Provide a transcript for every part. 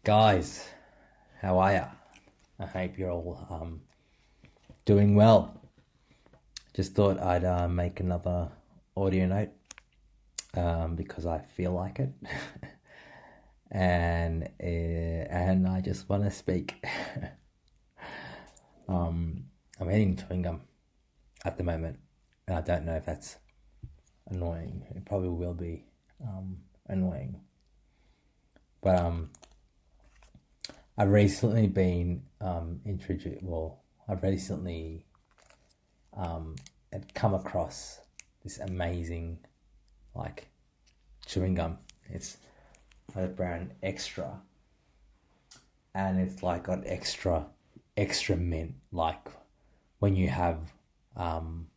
Guys, how are ya? I hope you're all doing well. Just thought I'd make another audio note because I feel like it, and I just want to speak. I'm eating chewing gum at the moment, and I don't know if that's annoying. It probably will be annoying, but I've recently been introduced. Well, I've recently had come across this amazing chewing gum. It's the brand Extra, and it's got extra mint. Like when you have one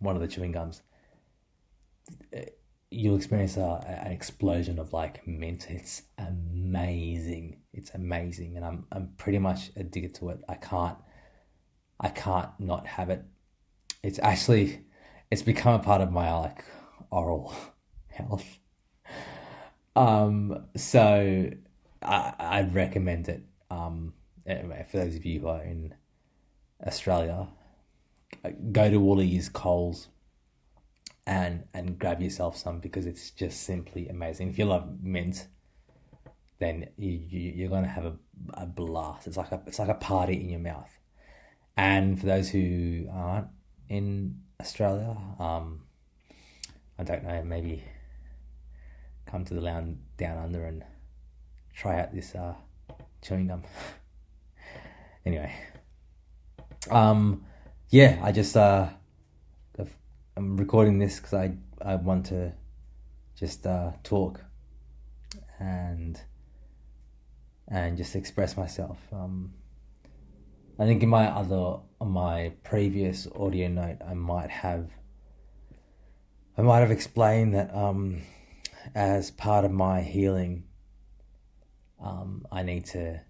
of the chewing gums, you'll experience an explosion of mint. It's amazing. It's amazing, and I'm pretty much addicted to it. I can't not have it. It's become a part of my oral health. So I'd recommend it. For those of you who are in Australia, go to Woolies, Coles, and grab yourself some, because it's just simply amazing. If you love mint, then you're gonna have a blast. It's like a party in your mouth. And for those who aren't in Australia, I don't know, maybe come to the land down under and try out this chewing gum. Anyway, yeah, I just I'm recording this because I want to just talk and just express myself. I think in my previous audio note, I might have explained that as part of my healing, I need to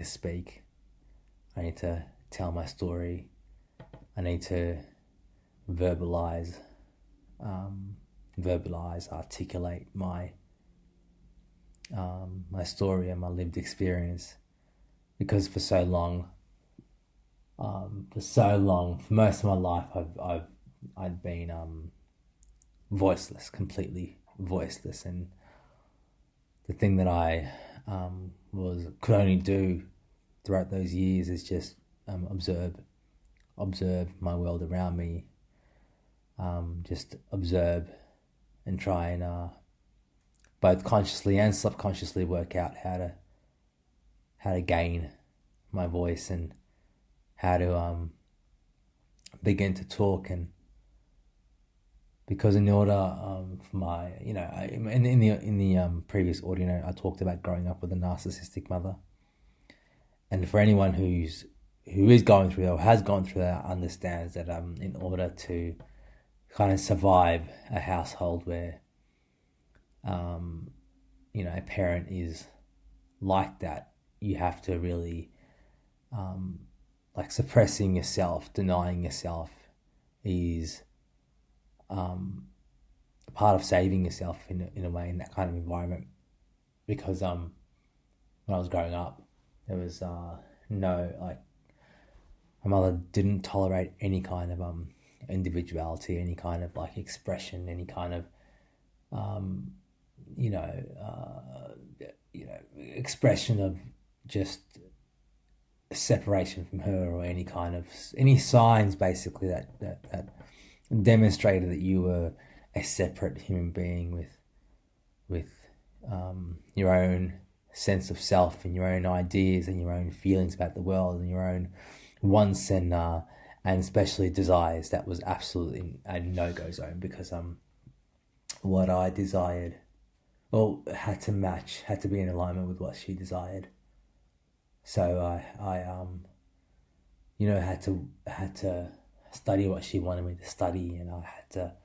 speak. I need to tell my story. I need to verbalize, articulate my story and my lived experience, because for most of my life, I'd been voiceless, completely voiceless, and the thing that I could only do throughout those years is just observe my world around me, just observe and try and both consciously and subconsciously work out how to gain my voice and how to begin to talk. And because in order for my, in the previous audio note, I talked about growing up with a narcissistic mother, and for anyone who is going through that or has gone through that understands that in order to kind of survive a household where a parent is like that, you have to really suppressing yourself, denying yourself is part of saving yourself in a way in that kind of environment. Because when I was growing up, there was my mother didn't tolerate any kind of individuality, any kind of expression, any kind of expression of just separation from her, or any signs basically that demonstrated that you were a separate human being with your own sense of self and your own ideas and your own feelings about the world and your own wants and especially desires. That was absolutely a no-go zone, because what I desired, had to be in alignment with what she desired. So I had to study what she wanted me to study, and I had to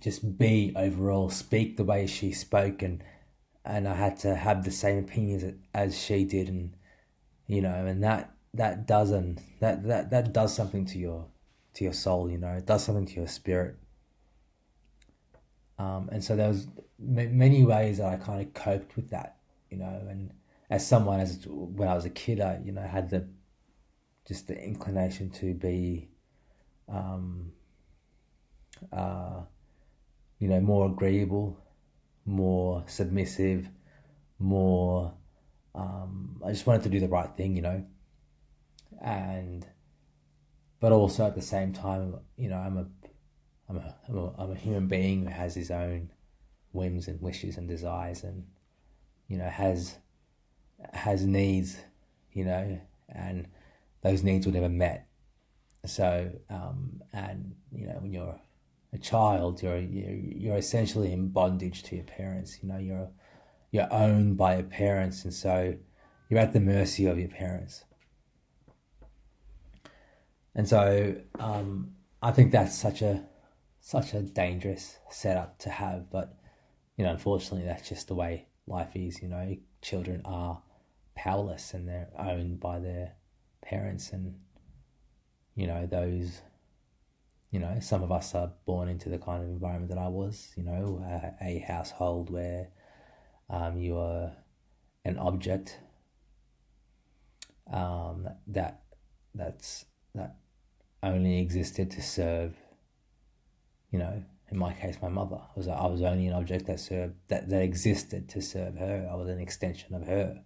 just be overall, speak the way she spoke, and I had to have the same opinions as she did, and and that does something to your soul. It does something to your spirit. And so there was many ways that I kind of coped with that and as someone, when I was a kid, I, had the inclination to be, more agreeable, more submissive, more, I just wanted to do the right thing, but also at the same time, I'm a human being who has his own whims and wishes and desires, and has needs, and those needs were never met. So and when you're a child, you're essentially in bondage to your parents. You're owned by your parents, and so you're at the mercy of your parents. And so I think that's such a dangerous setup to have, but unfortunately that's just the way life is. Children are powerless and they're owned by their parents, and those, some of us are born into the kind of environment that I was, a household where you are an object that only existed to serve, in my case, my mother. I was only an object that existed to serve her. I was an extension of her,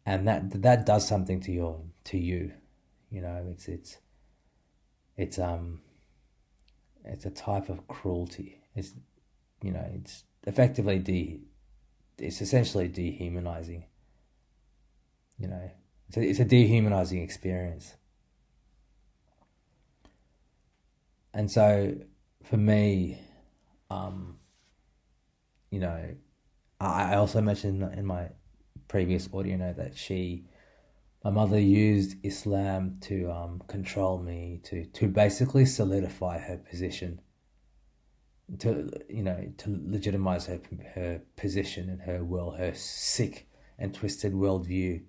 and that does something to you. It's a type of cruelty. It's effectively it's essentially dehumanizing. It's a dehumanizing experience. And so for me, I also mentioned in my previous audio note that my mother used Islam to control me, to basically solidify her position, to legitimize her position and her sick and twisted worldview,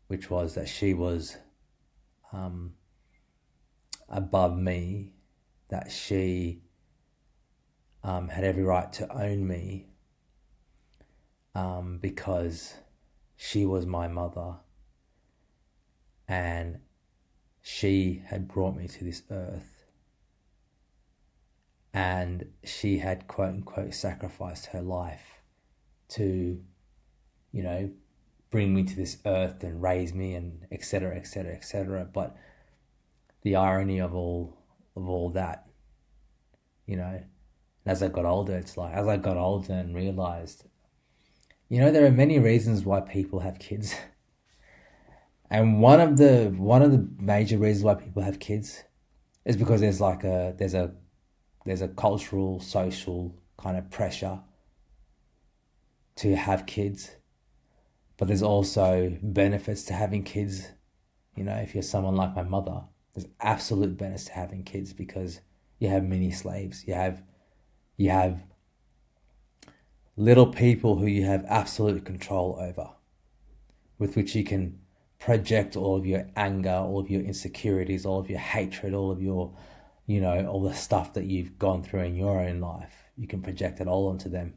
which was that she was above me, that she had every right to own me because she was my mother and she had brought me to this earth, and she had quote unquote sacrificed her life to bring me to this earth and raise me, and etc., etc., etc. But the irony of all that, as I got older, and realized, there are many reasons why people have kids. And one of the major reasons why people have kids is because there's a cultural, social kind of pressure to have kids. But there's also benefits to having kids. If you're someone like my mother, there's absolute benefits to having kids because you have mini slaves. You have little people who you have absolute control over, with which you can project all of your anger, all of your insecurities, all of your hatred, all of your, all the stuff that you've gone through in your own life. You can project it all onto them.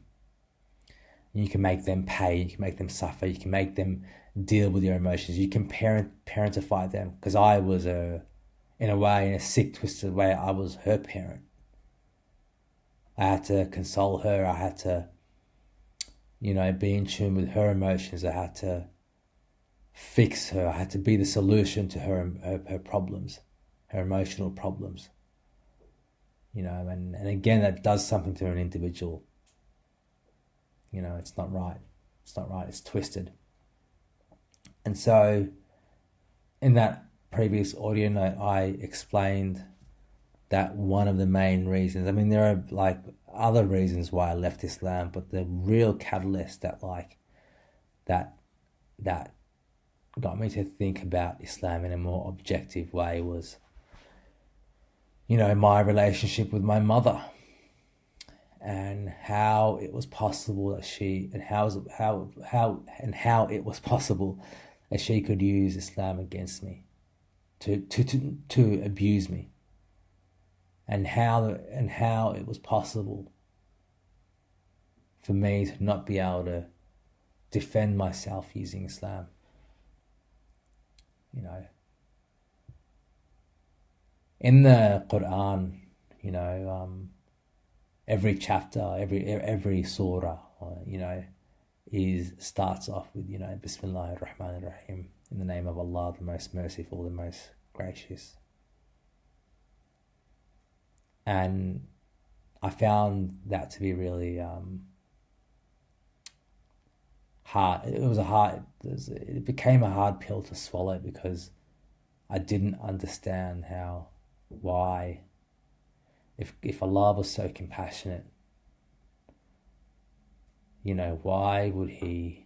You can make them pay, you can make them suffer, you can make them deal with your emotions. You can parentify them, because I was in a sick, twisted way, I was her parent. I had to console her. I had to, be in tune with her emotions. I had to fix her. I had to be the solution to her problems, her emotional problems. And again, that does something to an individual. It's not right. It's not right. It's twisted. And so in that previous audio note, I explained that one of the main reasons, there are other reasons why I left Islam, but the real catalyst that got me to think about Islam in a more objective way was, my relationship with my mother, and how it was possible that how it was possible that she could use Islam against me, to abuse me. And how it was possible for me to not be able to defend myself using Islam. You know, in the Quran, you know, every chapter, every surah, you know, starts off with, you know, Bismillahir Rahmanir Rahim, in the name of Allah, the most merciful, the most gracious. And I found that to be really hard. It became a hard pill to swallow, because I didn't understand why, if Allah was so compassionate, you know, why would He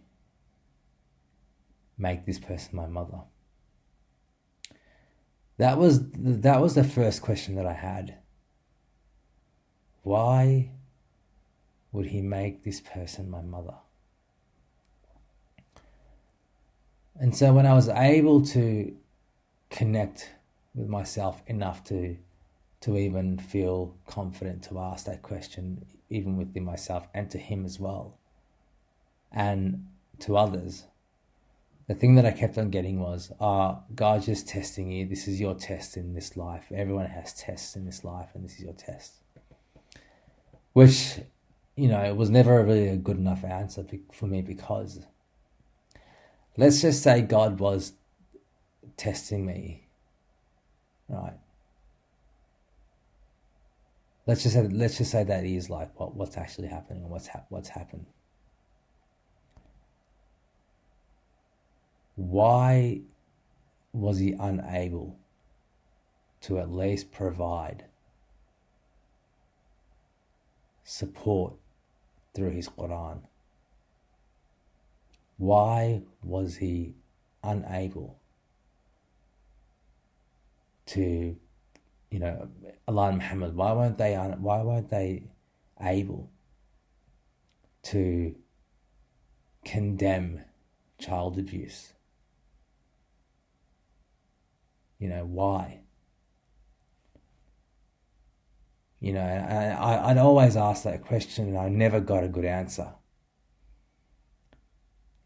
make this person my mother? That was the first question that I had. Why would He make this person my mother? And so when I was able to connect with myself enough to even feel confident to ask that question, even within myself and to Him as well, and to others, the thing that I kept on getting was, God's just testing you. This is your test in this life. Everyone has tests in this life, and this is your test. Which, you know, it was never really a good enough answer for me, because let's just say God was testing me, right? Let's just say that is like what's actually happening, and what's happened. Why was He unable to at least provide support through His Quran? Why was He unable to, you know, Allah and Muhammad, why weren't they able to condemn child abuse? You know, why? You know, I'd always ask that question, and I never got a good answer.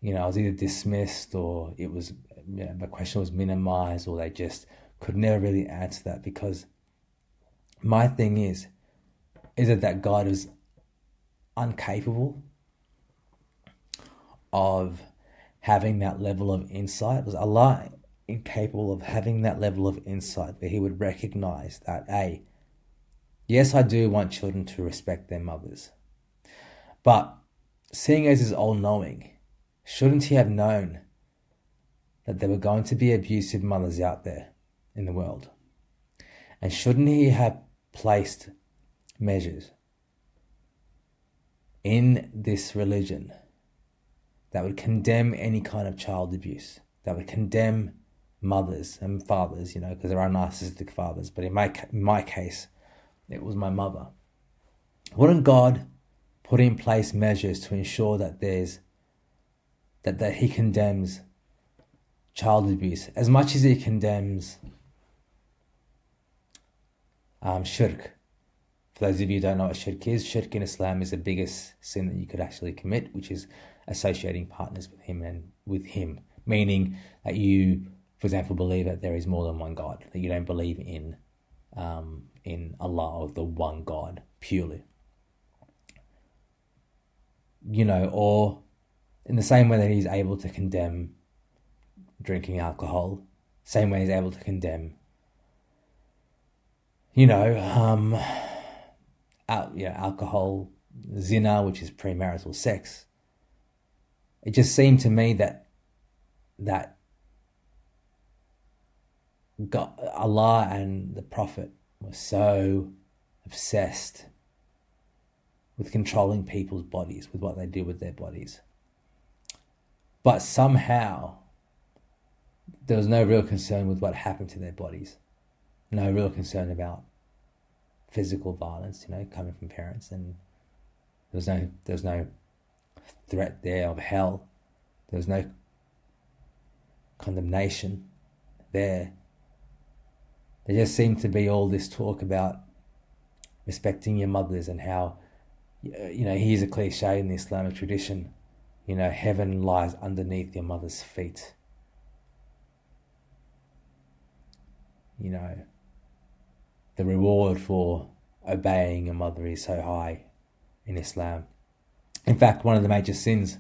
You know, I was either dismissed, or it was, you know, the question was minimized, or they just could never really answer that. Because my thing is it that God is incapable of having that level of insight? Was Allah incapable of having that level of insight where He would recognize that, yes, I do want children to respect their mothers, but seeing as He's all-knowing, shouldn't He have known that there were going to be abusive mothers out there in the world? And shouldn't He have placed measures in this religion that would condemn any kind of child abuse, that would condemn mothers and fathers, you know, because there are narcissistic fathers, but in my case, it was my mother. Wouldn't God put in place measures to ensure that that He condemns child abuse as much as He condemns shirk? For those of you who don't know what shirk in Islam is the biggest sin that you could actually commit, which is associating partners with him, meaning that you, for example, believe that there is more than one God, that you don't believe in Allah, or the one God purely. You know, or in the same way that He's able to condemn drinking alcohol, same way He's able to condemn, you know, alcohol, zina, which is premarital sex. It just seemed to me that God, Allah and the Prophet were so obsessed with controlling people's bodies, with what they do with their bodies. But somehow there was no real concern with what happened to their bodies. No real concern about physical violence, you know, coming from parents, and there was no threat there of hell. There was no condemnation there. There just seemed to be all this talk about respecting your mothers and how here's a cliche in the Islamic tradition, heaven lies underneath your mother's feet. The reward for obeying your mother is so high in Islam. In fact, one of the major sins,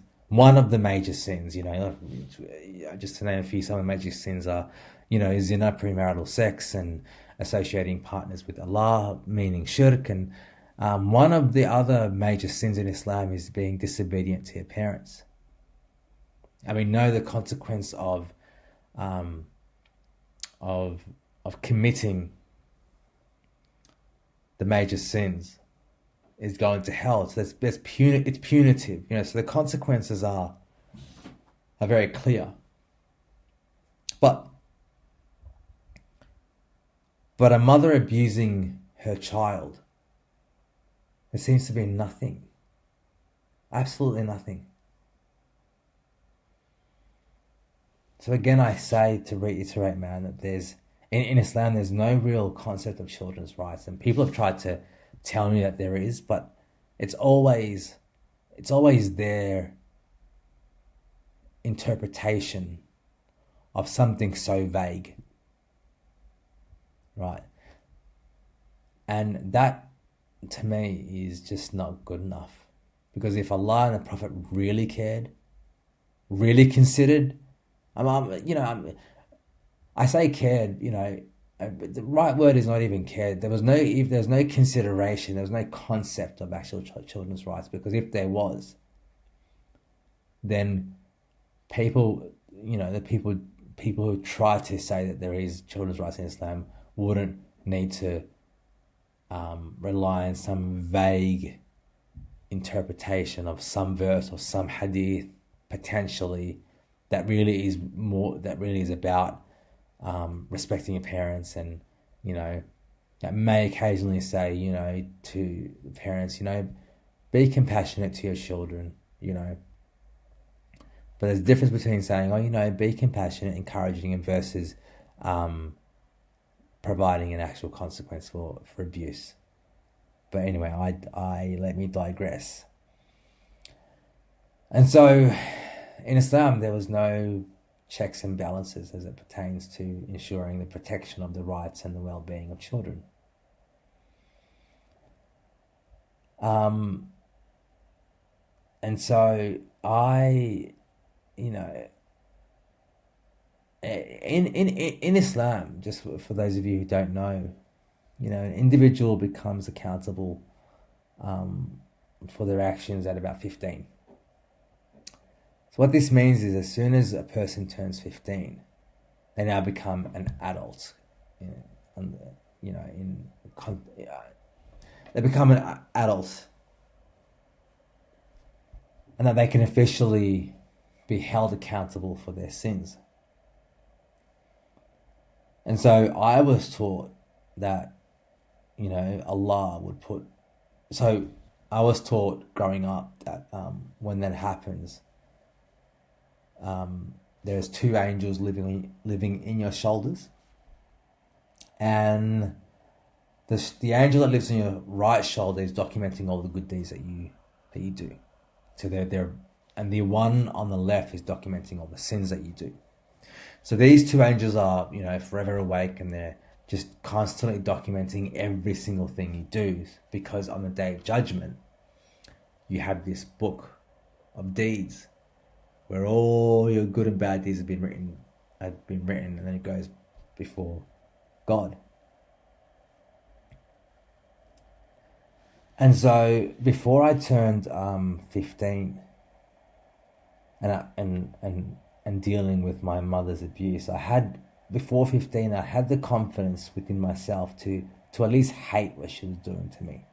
just to name a few, some of the major sins are, is premarital sex and associating partners with Allah, meaning shirk. And one of the other major sins in Islam is being disobedient to your parents. And we know the consequence of committing the major sins is going to hell. So it's punitive, so the consequences are very clear. But a mother abusing her child, there seems to be nothing. Absolutely nothing. So again, I say, to reiterate, man, that in Islam, there's no real concept of children's rights. And people have tried to tell me that there is, but it's always their interpretation of something so vague. Right? And that, to me, is just not good enough. Because if Allah and the Prophet really cared, really considered, I say cared, but the right word is not even cared. There's no consideration, there was no concept of actual children's rights, because if there was, then people who try to say that there is children's rights in Islam wouldn't need to rely on some vague interpretation of some verse or some hadith, potentially, that really is about respecting your parents, and that may occasionally say to the parents, be compassionate to your children, but there's a difference between saying, be compassionate, encouraging, and versus providing an actual consequence for abuse. But anyway, I let me digress. And so in Islam, there was no checks and balances as it pertains to ensuring the protection of the rights and the well-being of children. And so in Islam, just for those of you who don't know, an individual becomes accountable for their actions at about 15. So what this means is, as soon as a person turns 15, they now become an adult. They become an adult, and that they can officially be held accountable for their sins. And so I was taught that, Allah would put. So I was taught growing up that when that happens, there's two angels living in your shoulders, and the angel that lives in your right shoulder is documenting all the good deeds that you do. So and the one on the left is documenting all the sins that you do. So these two angels are, forever awake, and they're just constantly documenting every single thing you do, because on the day of judgment, you have this book of deeds where all your good and bad deeds have been written, and then it goes before God. And so before I turned 15, and dealing with my mother's abuse, before 15, I had the confidence within myself to at least hate what she was doing to me.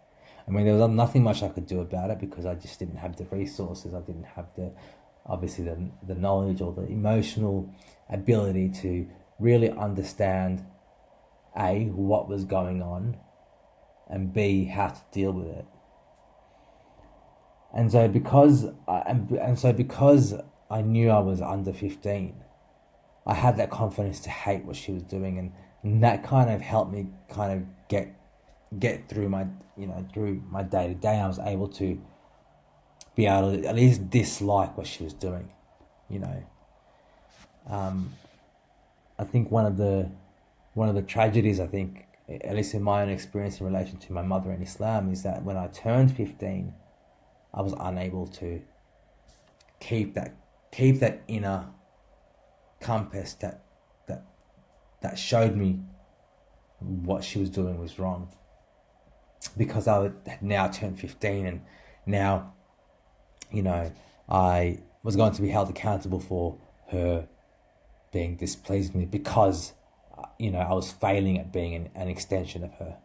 I mean, there was nothing much I could do about it, because I just didn't have the resources. I didn't have the knowledge or the emotional ability to really understand A, what was going on, and B, how to deal with it. And so because I knew I was under 15, I had that confidence to hate what she was doing, and that kind of helped me kind of get, get through my day to day. I was able to be able to at least dislike what she was doing, you know. I think one of the tragedies, I think, at least in my own experience in relation to my mother in Islam, is that when I turned 15, I was unable to keep that inner compass that showed me what she was doing was wrong, because I had now turned 15, and now, you know, I was going to be held accountable for her being displeased with me, because, you know, I was failing at being an extension of her.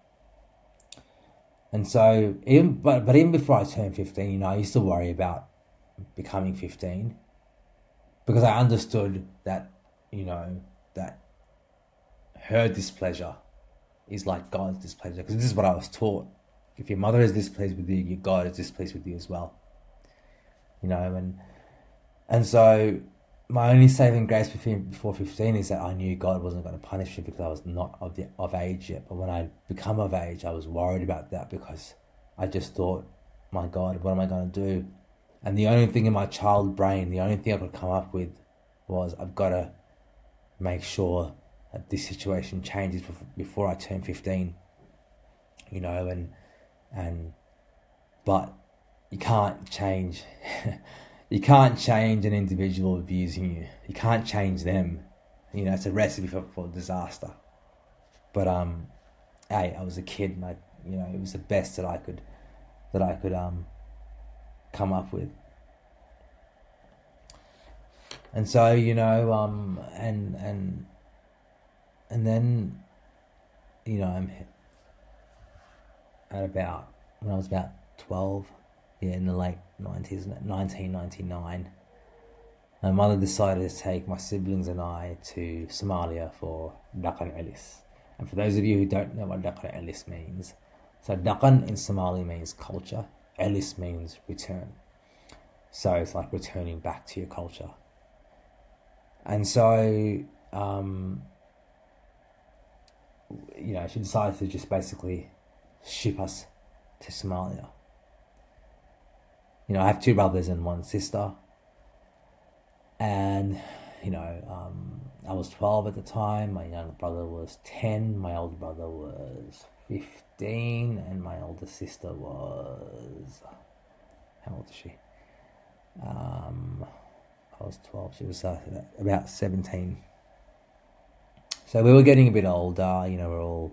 And so, even before I turned 15, you know, I used to worry about becoming 15, because I understood that, you know, that her displeasure is like God's displeasure, because this is what I was taught. If your mother is displeased with you, your God is displeased with you as well. You know, and so my only saving grace before 15 is that I knew God wasn't going to punish me because I was not of age yet. But when I become of age, I was worried about that, because I just thought, my God, what am I going to do? And the only thing in my child brain, the only thing I could come up with was, I've got to make sure that this situation changes before I turn 15. You know, but you can't change. You can't change an individual abusing you. You can't change them. You know, it's a recipe for disaster. But hey, I was a kid, and it was the best that I could come up with. And so, you know, and then, you know, I'm when I was about 12, in the late 90s, 1999, my mother decided to take my siblings and I to Somalia for Dhaqan Elis. And for those of you who don't know what Dhaqan Elis means, so Dhaqan in Somali means culture, Elis means return. So it's like returning back to your culture. And so, you know, she decided to just basically ship us to Somalia. You know, I have two brothers and one sister, and, you know, I was 12 at the time, my younger brother was 10, my older brother was 15, and my older sister was, how old is she? I was 12, she was about 17. So we were getting a bit older, you know, we're all,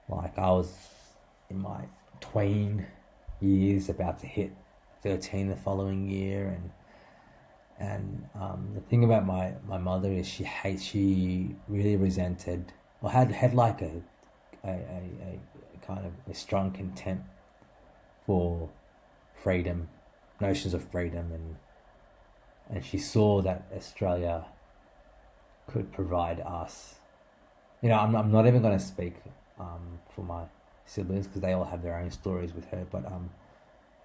like, I was in my tween years, about to hit 13 the following year, and the thing about my mother is she really resented, or had like a kind of a strong contempt for freedom, notions of freedom, and she saw that Australia could provide us, you know, I'm not even going to speak for my siblings, because they all have their own stories with her, but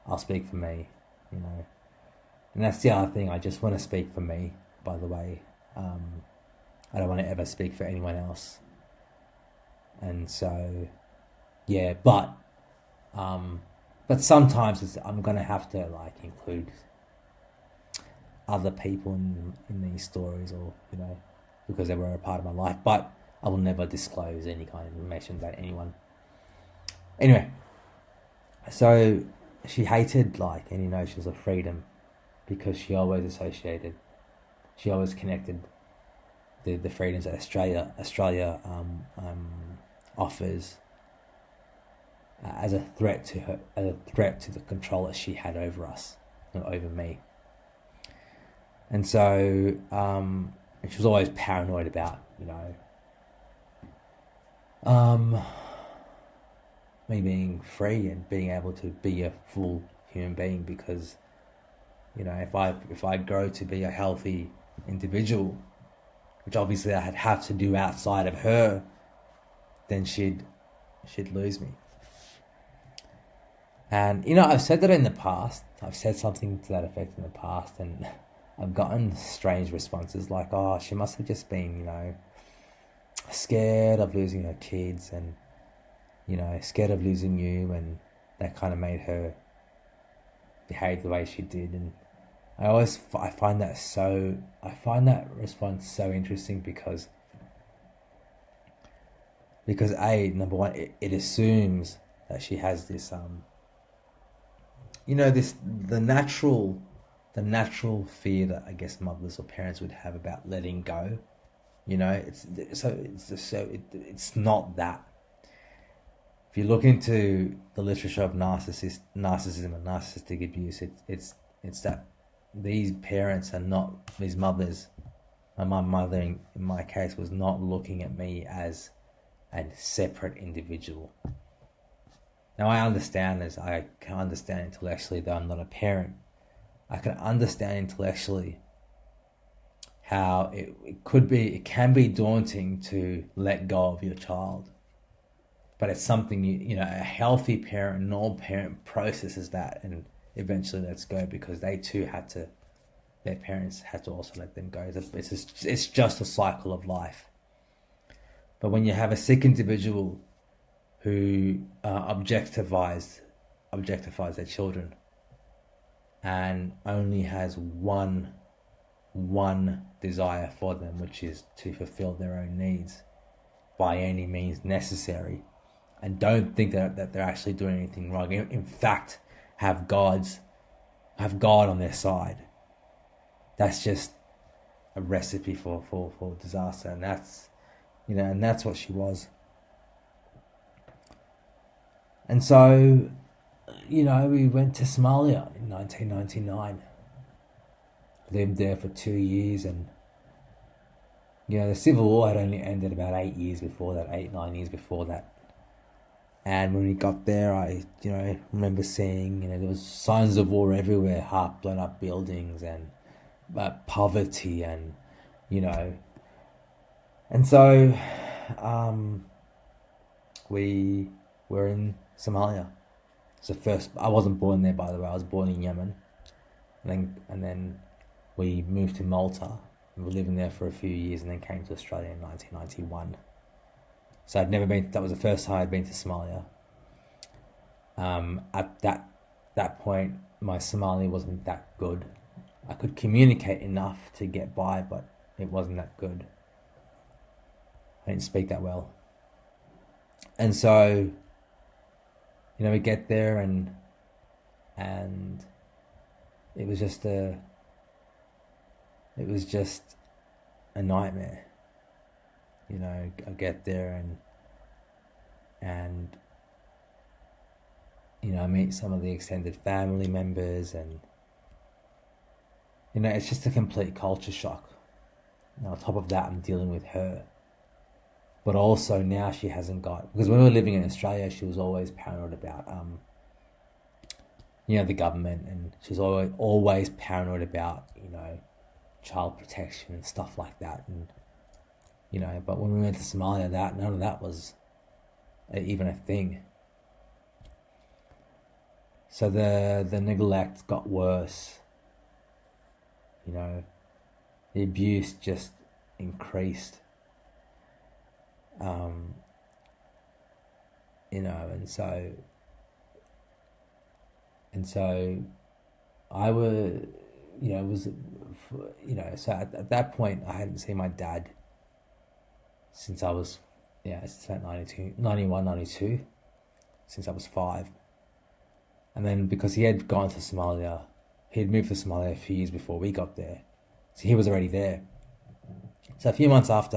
I'll speak for me, you know. And that's the other thing, I just want to speak for me, by the way. I don't want to ever speak for anyone else. And so, yeah, but sometimes I'm going to have to, like, include other people in these stories, or, you know, because they were a part of my life. But I will never disclose any kind of information about anyone. Anyway, so she hated, like, any notions of freedom, because she always connected the freedoms that Australia offers as a threat to her, as a threat to the control that she had over us, over me. And so she was always paranoid about, you know, me being free and being able to be a full human being, because, you know, if I grow to be a healthy individual, which obviously I'd have to do outside of her, then she'd lose me. And, you know, I've said that in the past. I've said something to that effect in the past, and I've gotten strange responses like, oh, she must have just been, you know, scared of losing her kids. And scared of losing you, and that kind of made her behave the way she did. And I find that response so interesting because number one, it assumes that she has this the natural fear that I guess mothers or parents would have about letting go. It's not that. If you look into the literature of narcissism and narcissistic abuse, it's that these parents are not, these mothers, and my mother in my case was not looking at me as a separate individual. Now I understand this. I can understand intellectually that I'm not a parent. I can understand intellectually how it can be daunting to let go of your child. But it's something, a healthy parent, a normal parent processes that and eventually lets go, because they too their parents had to also let them go. It's just a cycle of life. But when you have a sick individual who objectifies their children and only has one desire for them, which is to fulfill their own needs by any means necessary, and don't think that they're actually doing anything wrong. In fact, have God on their side. That's just a recipe for disaster, and that's what she was. And so, we went to Somalia in 1999. Lived there for 2 years, and the civil war had only ended about 9 years before that. And when we got there, I remember seeing there was signs of war everywhere, half blown up buildings and poverty, and and so we were in Somalia. So first, I wasn't born there, by the way. I was born in Yemen, and then we moved to Malta. We were living there for a few years, and then came to Australia in 1991. So that was the first time I'd been to Somalia. At that point, my Somali wasn't that good. I could communicate enough to get by, but it wasn't that good. I didn't speak that well. And so, we get there and it was just a nightmare. I get there and I meet some of the extended family members, and it's just a complete culture shock. And on top of that, I'm dealing with her. But also now she hasn't got, because when we were living in Australia, she was always paranoid about the government, and she was always paranoid about child protection and stuff like that. And but when we went to Somalia, none of that was even a thing. So the neglect got worse. The abuse just increased. And so I was, so at that point I hadn't seen my dad since I was, since about 92, since I was 5. And then because he had gone to Somalia, he had moved to Somalia a few years before we got there. So he was already there. So a few months of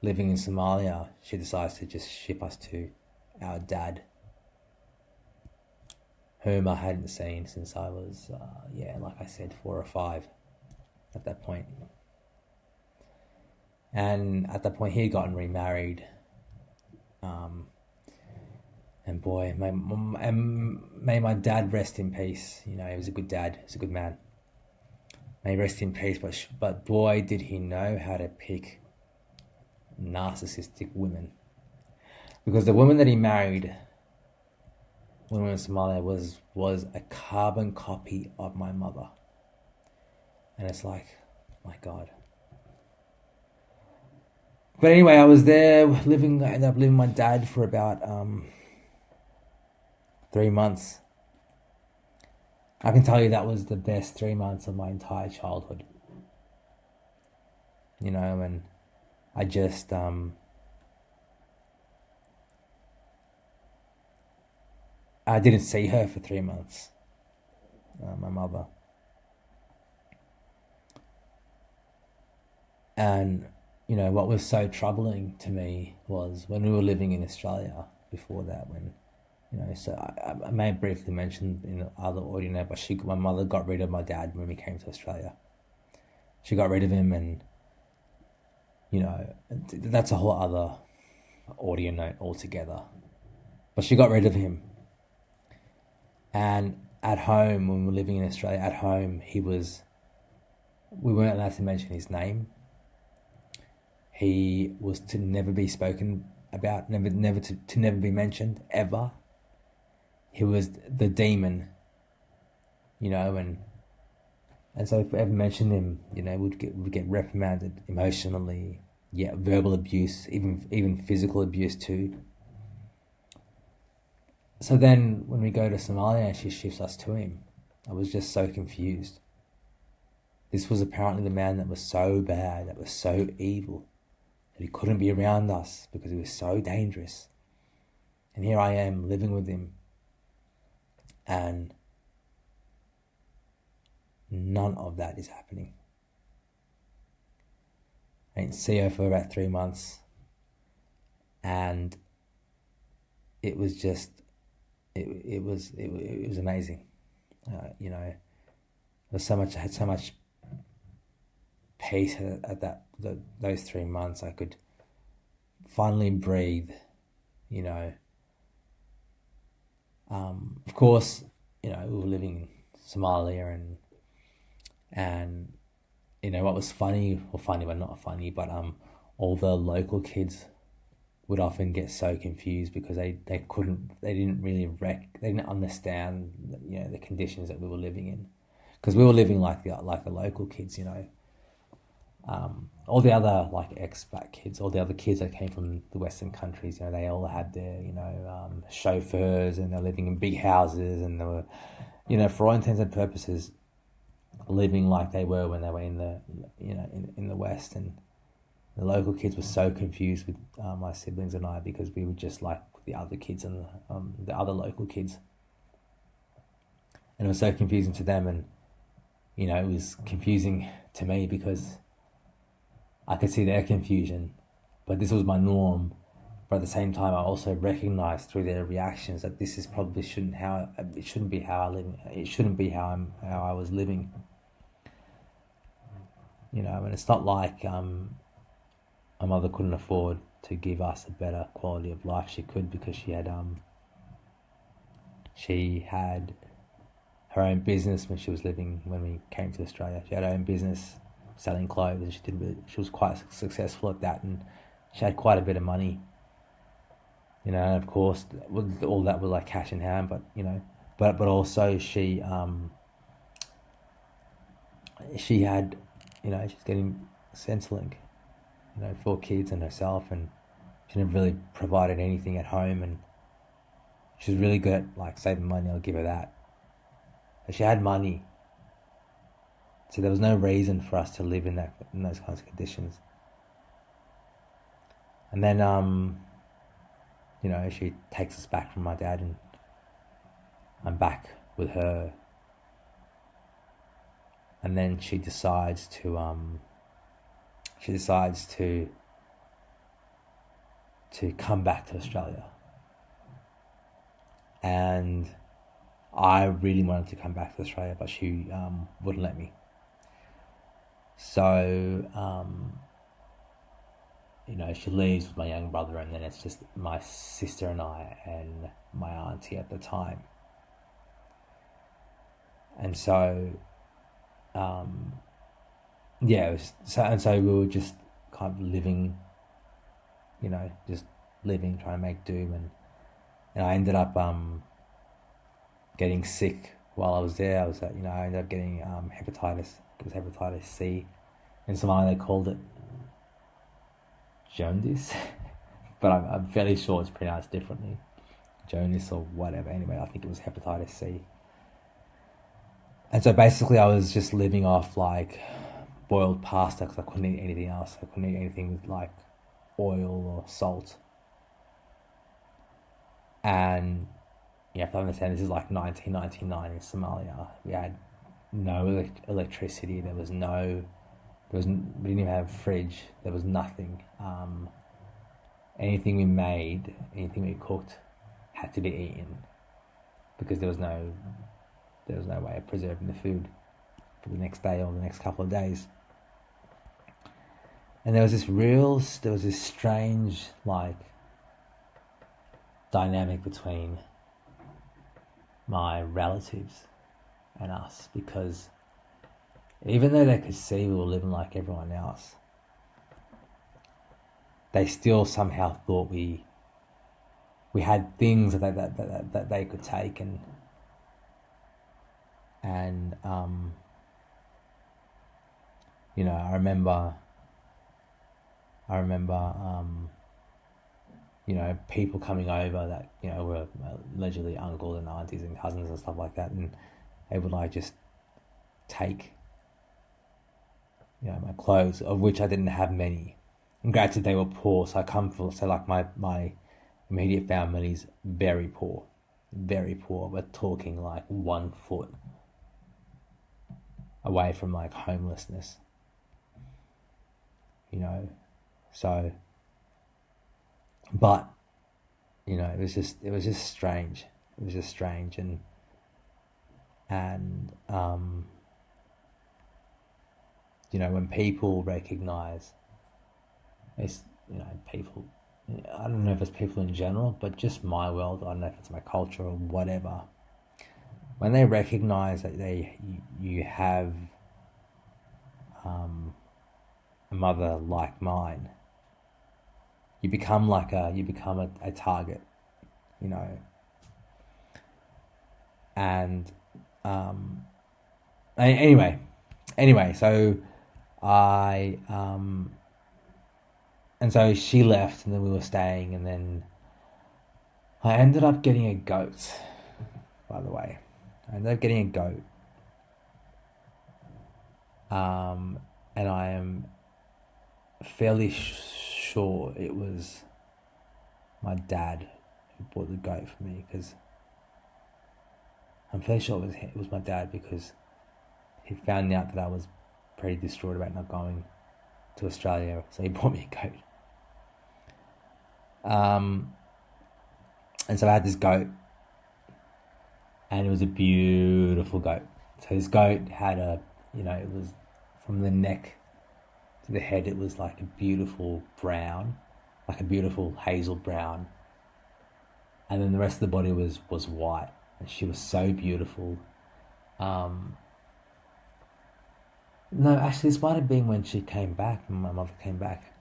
living in Somalia, she decides to just ship us to our dad, whom I hadn't seen since I was, like I said, 4 or 5 at that point. And at that point, he had gotten remarried. And boy, may my dad rest in peace. He was a good dad. He was a good man. May he rest in peace. But boy, did he know how to pick narcissistic women. Because the woman that he married when we were in Somalia was a carbon copy of my mother. And it's like, my God. But anyway, I was there living. I ended up living with my dad for about 3 months. I can tell you that was the best 3 months of my entire childhood. And I just I didn't see her for 3 months. My mother. And what was so troubling to me was when we were living in Australia before that, so I may have briefly mentioned in the other audio, but my mother got rid of my dad when we came to Australia. She got rid of him, and that's a whole other audio note altogether. But she got rid of him. And at home, when we were living in Australia, at home, we weren't allowed to mention his name. He was to never be spoken about, never be mentioned, ever. He was the demon, and so if we ever mentioned him, we'd get reprimanded emotionally, verbal abuse, even physical abuse too. So then when we go to Somalia and she shifts us to him, I was just so confused. This was apparently the man that was so bad, that was so evil, that he couldn't be around us because he was so dangerous. And here I am living with him, and none of that is happening. I didn't see her for about 3 months, and it was just, it was amazing. I had so much peace at those 3 months. I could finally breathe. Of course, we were living in Somalia, and what was funny but not funny, but all the local kids would often get so confused because they didn't understand the conditions that we were living in, because we were living like the local kids. All the other expat kids, all the other kids that came from the Western countries, they all had their chauffeurs, and they're living in big houses, and they were, for all intents and purposes, living like they were when they were in the in the West. And the local kids were so confused with my siblings and I, because we were just like the other kids and the other local kids, and it was so confusing to them, and it was confusing to me because I could see their confusion, but this was my norm. But at the same time, I also recognized through their reactions that this is probably shouldn't be how I live. It shouldn't be how I was living. And it's not like my mother couldn't afford to give us a better quality of life. She could, because she had her own business when we came to Australia. She had her own business selling clothes, and she was quite successful at that, and she had quite a bit of money. And of course, all that was like cash in hand, but but also she had, she's getting Centrelink, 4 kids and herself, and she never really provided anything at home, and she was really good at saving money. I'll give her that. But she had money, so there was no reason for us to live in those kinds of conditions. And then she takes us back from my dad, and I'm back with her. And then she decides to come back to Australia. And I really wanted to come back to Australia, but she wouldn't let me. So she leaves with my young brother, and then it's just my sister and I and my auntie at the time. And so so we were just kind of living, just living, trying to make do, and I ended up getting sick while I was there. I ended up getting hepatitis. It was hepatitis C. In Somalia they called it jaundice, but I'm fairly sure it's pronounced differently, jaundice or whatever. Anyway, I think it was hepatitis C. And so basically I was just living off like boiled pasta because I couldn't eat anything else. I couldn't eat anything with like oil or salt. And you have to understand, this is like 1999 in Somalia. We had no electricity. We didn't even have a fridge. There was nothing. Anything we made, anything we cooked, had to be eaten because there was no way of preserving the food for the next day or the next couple of days. And there was this strange like dynamic between my relatives and us, because even though they could see we were living like everyone else, they still somehow thought we had things that they could take, and you know, I remember you know, people coming over that, you know, were allegedly uncles and aunties and cousins and stuff like that, and they would like just take, you know, my clothes, of which I didn't have many. And granted, they were poor, so like my immediate family's very poor. We're talking like 1 foot away from like homelessness, you know. So, but you know, it was just strange. It was just strange, and you know, when people recognize, it's, you know, people, I don't know if it's people in general, but just my world, I don't know if it's my culture or whatever, when they recognize that you have a mother like mine, you become a target, you know. And anyway, so I and so she left, and then we were staying, and then I ended up getting a goat. By the way, I ended up getting a goat, and I am fairly sure it was my dad who bought the goat for me, because I'm fairly sure it was my dad, because he found out that I was pretty distraught about not going to Australia, so he bought me a goat. And so I had this goat, and it was a beautiful goat. So this goat had it was from the neck to the head, it was like a beautiful brown, like a beautiful hazel brown. And then the rest of the body was white, and she was so beautiful. No, actually, this might have been when she came back, when my mother came back.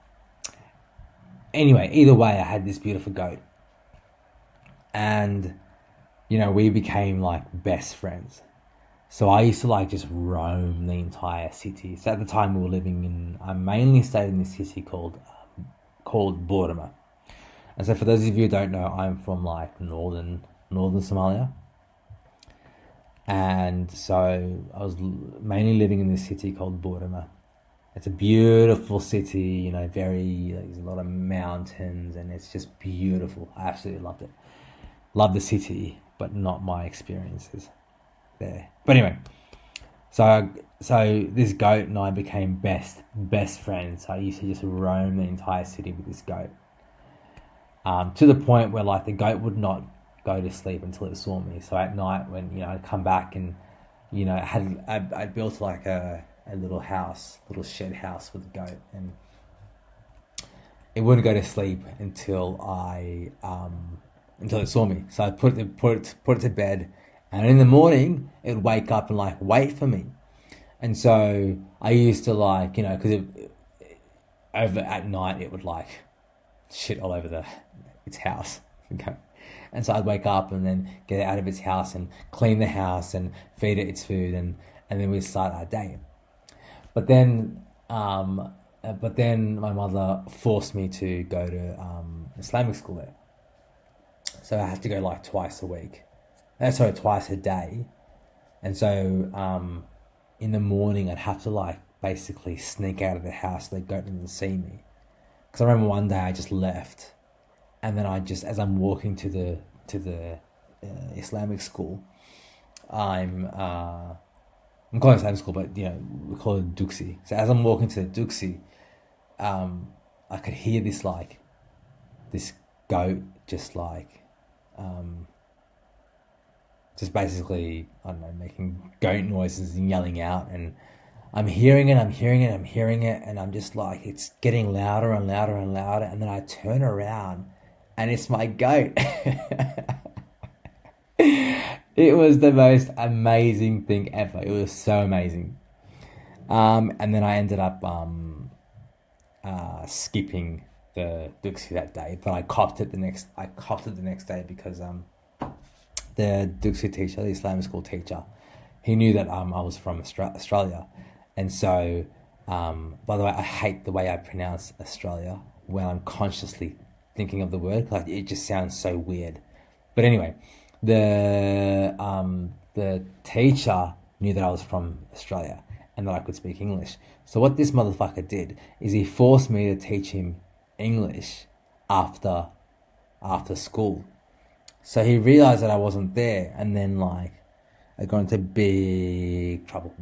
Anyway, either way, I had this beautiful goat. And, you know, we became like best friends. So I used to like just roam the entire city. So at the time I mainly stayed in this city called Borima. And so for those of you who don't know, I'm from like northern Somalia. And so I was mainly living in this city called Borima. It's a beautiful city, you know, there's a lot of mountains, and it's just beautiful. I absolutely loved it. Loved the city, but not my experiences there. But anyway, so this goat and I became best friends. I used to just roam the entire city with this goat, to the point where like the goat would not go to sleep until it saw me. So at night, when, you know, I'd come back, and, you know, I built like a little shed house for the goat, and it wouldn't go to sleep until it saw me. So I put it to bed, and in the morning it would wake up and like wait for me. And so I used to like, you know, because over at night it would like shit all over its house. Okay. And so I'd wake up and then get it out of its house and clean the house and feed it its food, and then we'd start our day. But then but then my mother forced me to go to Islamic school there. So I had to go like twice a week. Twice a day. And so in the morning, I'd have to like basically sneak out of the house so the goat didn't see me. Because I remember one day I just left, and then as I'm walking to the Islamic school, I'm calling it Islamic school, but we call it Duksi. So as I'm walking to the Duksi, I could hear this goat just basically, I don't know, making goat noises and yelling out, and I'm hearing it, and I'm just like, it's getting louder and louder and louder, and then I turn around, and it's my goat. It was the most amazing thing ever. It was so amazing. And then I ended up skipping the Duxie that day, but I copped it the next day because the Duxie teacher, the Islamic school teacher, he knew that I was from Australia, and so by the way, I hate the way I pronounce Australia when I'm consciously thinking of the word. Like, it just sounds so weird. But anyway, the teacher knew that I was from Australia and that I could speak English. So what this motherfucker did is he forced me to teach him English after school. So he realized that I wasn't there, and then like I got into big trouble.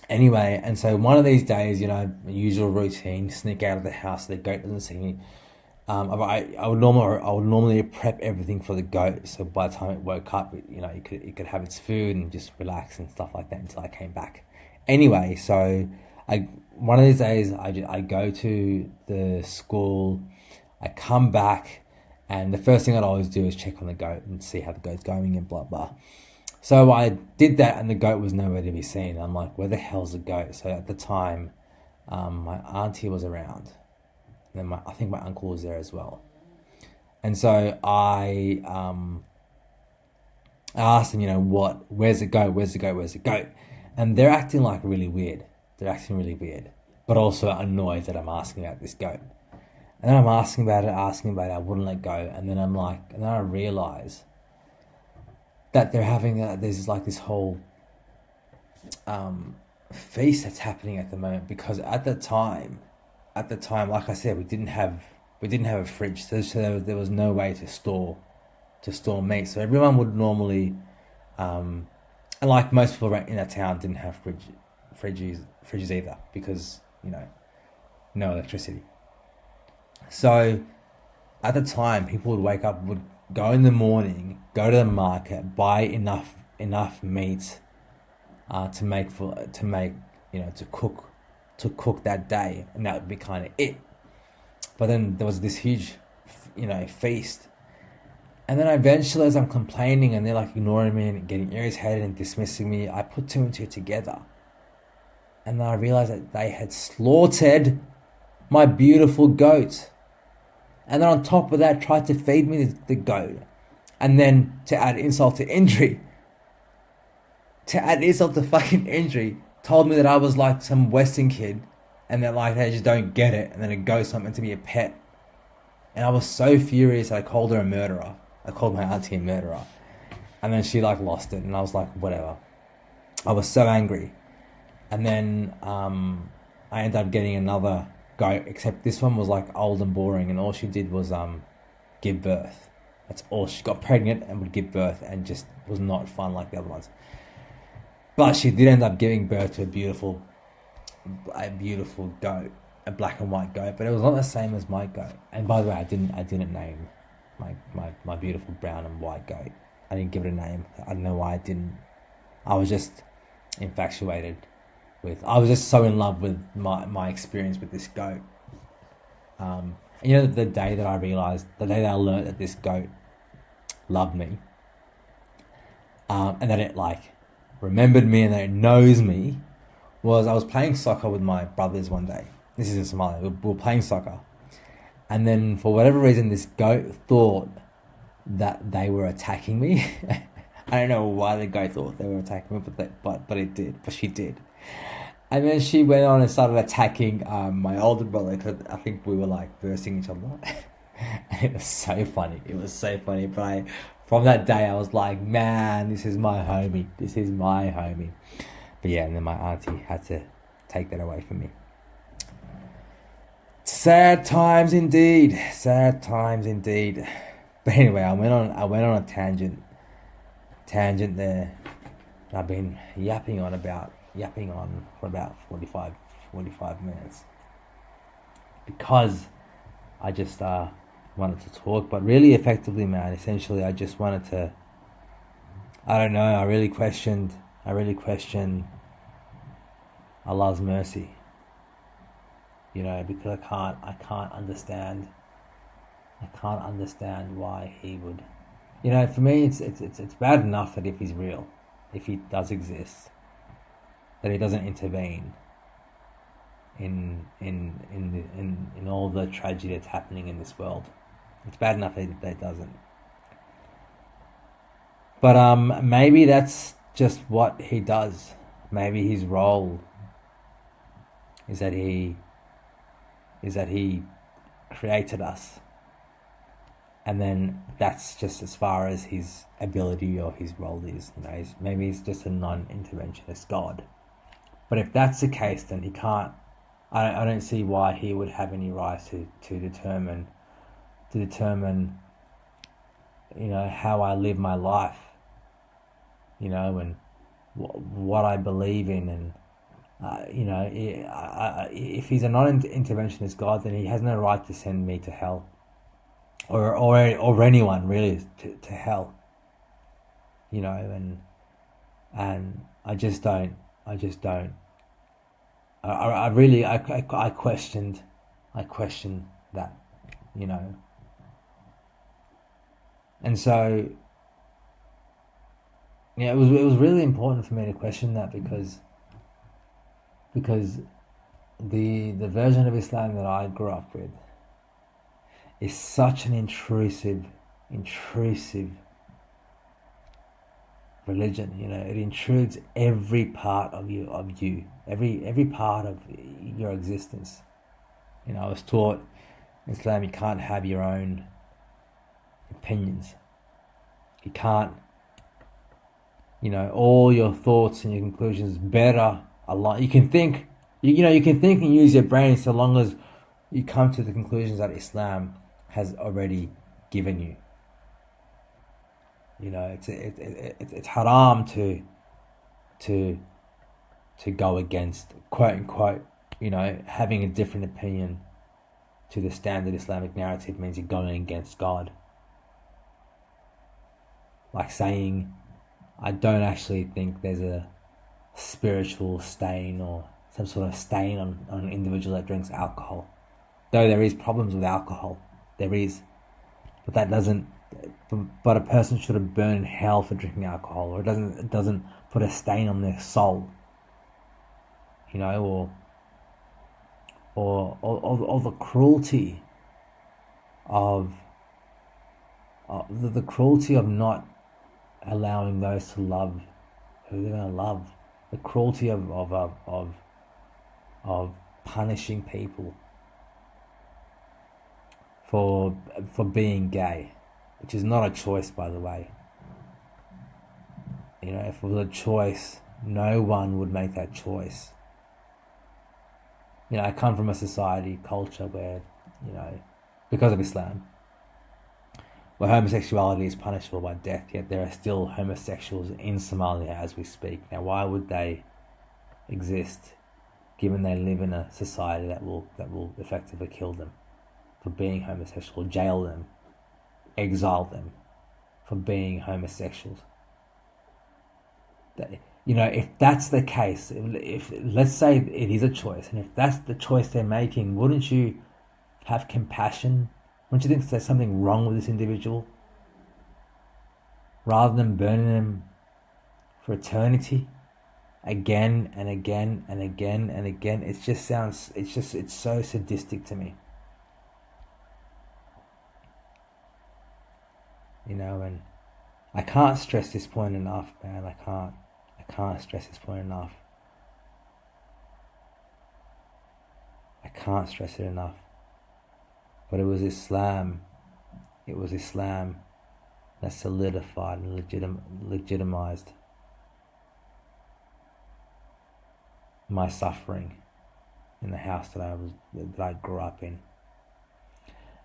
Anyway, and so one of these days, usual routine, sneak out of the house so the goat doesn't see me. I would normally prep everything for the goat, so by the time it woke up, it could have its food and just relax and stuff like that until I came back. Anyway, so one of these days I go to the school, I come back, and the first thing I'd always do is check on the goat and see how the goat's going and blah blah. So I did that, and the goat was nowhere to be seen. I'm like, where the hell's the goat? So at the time, my auntie was around. And then I think my uncle was there as well. And so I asked them, where's the goat? And they're acting like really weird. But also annoyed that I'm asking about this goat. And then I'm asking about it, I wouldn't let go. And then I realize that they're having, there's like this whole feast that's happening at the moment. Because at the time, like I said, we didn't have a fridge, so there was no way to store meat. So everyone would normally, and like most people in that town, didn't have fridges either, because no electricity. So at the time, people would wake up, would go in the morning, go to the market, buy enough meat to cook that day, and that would be kind of it. But then there was this huge feast, and then eventually, as I'm complaining and they're like ignoring me and getting irritated and dismissing me, I put two and two together, and then I realized that they had slaughtered my beautiful goat, and then on top of that tried to feed me the goat. And then to add insult to injury, told me that I was like some Western kid, and that like they just don't get it, and then a ghost meant to be a pet. And I was so furious that I called her a murderer. I called my auntie a murderer, and then she like lost it, and I was like, whatever. I was so angry, and then I ended up getting another goat, except this one was like old and boring, and all she did was give birth. That's all. She got pregnant and would give birth, and just was not fun like the other ones. But she did end up giving birth to a beautiful goat, a black and white goat. But it was not the same as my goat. And by the way, I didn't name my beautiful brown and white goat. I didn't give it a name. I don't know why I didn't. I was just infatuated with. I was just so in love with my experience with this goat. And the day that I learned that this goat loved me, and that it like remembered me and that it knows me, was I was playing soccer with my brothers one day. This is in Somalia. We were playing soccer, and then for whatever reason, this goat thought that they were attacking me. I don't know why the goat thought they were attacking me, but it did. But she did, And then she went on and started attacking my older brother because I think we were like versing each other. And it was so funny. It was so funny. But from that day, I was like, man, this is my homie. This is my homie. But yeah, and then my auntie had to take that away from me. Sad times indeed. Sad times indeed. But anyway, I went on a tangent there. And I've been yapping on for about 45 minutes because I just wanted to talk, but really effectively, man. Essentially, I just wanted to. I don't know. I really questioned Allah's mercy. You know, because I can't understand why He would. You know, for me, it's bad enough that if He's real, if He does exist, that He doesn't intervene in all the tragedy that's happening in this world. It's bad enough that He doesn't. But maybe that's just what He does. Maybe His role is that He created us, and then that's just as far as His ability or His role is. You know, maybe He's just a non-interventionist God. But if that's the case, then He can't. I don't see why He would have any right to determine, you know, how I live my life. You know, and what I believe in, and you know, if He's a non-interventionist God, then He has no right to send me to hell, or anyone really to hell. You know, and I just don't. I questioned that, you know, and so yeah, it was really important for me to question that because the version of Islam that I grew up with is such an intrusive religion. You know, it intrudes every part of you, every part of your existence. You know, I was taught in Islam you can't have your own opinions. You can't, you know, all your thoughts and your conclusions better align. You can think, you can think and use your brain so long as you come to the conclusions that Islam has already given you. You know, it's haram to go against, quote unquote, you know, having a different opinion to the standard Islamic narrative means you're going against God. Like saying, I don't actually think there's a spiritual stain or some sort of stain on an individual that drinks alcohol. Though there is problems with alcohol, there is, but that doesn't. But a person shouldn't burn in hell for drinking alcohol, or it doesn't put a stain on their soul. You know, or the cruelty of the cruelty of not allowing those to love who they're going to love. The cruelty of punishing people for being gay, which is not a choice, by the way. You know, if it was a choice, no one would make that choice. You know, I come from a society, culture where, you know, because of Islam, where homosexuality is punishable by death, yet there are still homosexuals in Somalia as we speak. Now, why would they exist, given they live in a society that will effectively kill them for being homosexual, jail them, exile them for being homosexuals? You know, if that's the case, if let's say it is a choice, and if that's the choice they're making, wouldn't you have compassion? Wouldn't you think there's something wrong with this individual? Rather than burning them for eternity, again and again and again and again, it's so sadistic to me. You know, and I can't stress this point enough, man. I can't stress this point enough. can't stress it enough. But it was Islam. It was Islam that solidified and legitimized my suffering in the house that I grew up in.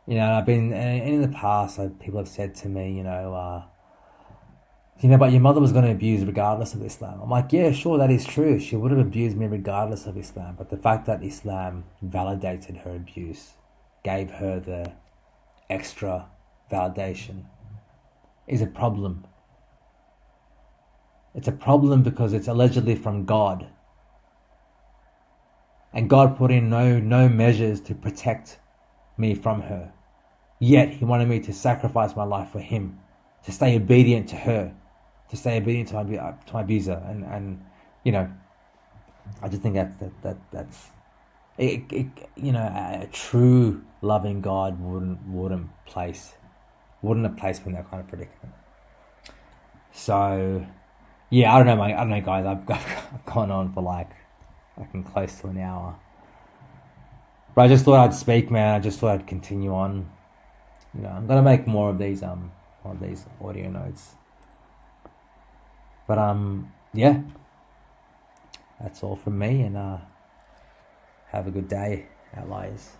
You know, I've been in the past. People have said to me, but your mother was going to abuse regardless of Islam. I'm like, yeah, sure, that is true. She would have abused me regardless of Islam. But the fact that Islam validated her abuse, gave her the extra validation, is a problem. It's a problem because it's allegedly from God. And God put in no measures to protect me from her. Yet He wanted me to sacrifice my life for Him, to stay obedient to her, to stay obedient to my abuser. And I just think that's a true loving God wouldn't have placed me in that kind of predicament. So yeah, I don't know, guys. I've gone on for like close to an hour, but I just thought I'd speak, man. I just thought I'd continue on. I'm gonna make more of these audio notes. But yeah, that's all from me, and have a good day, outliers.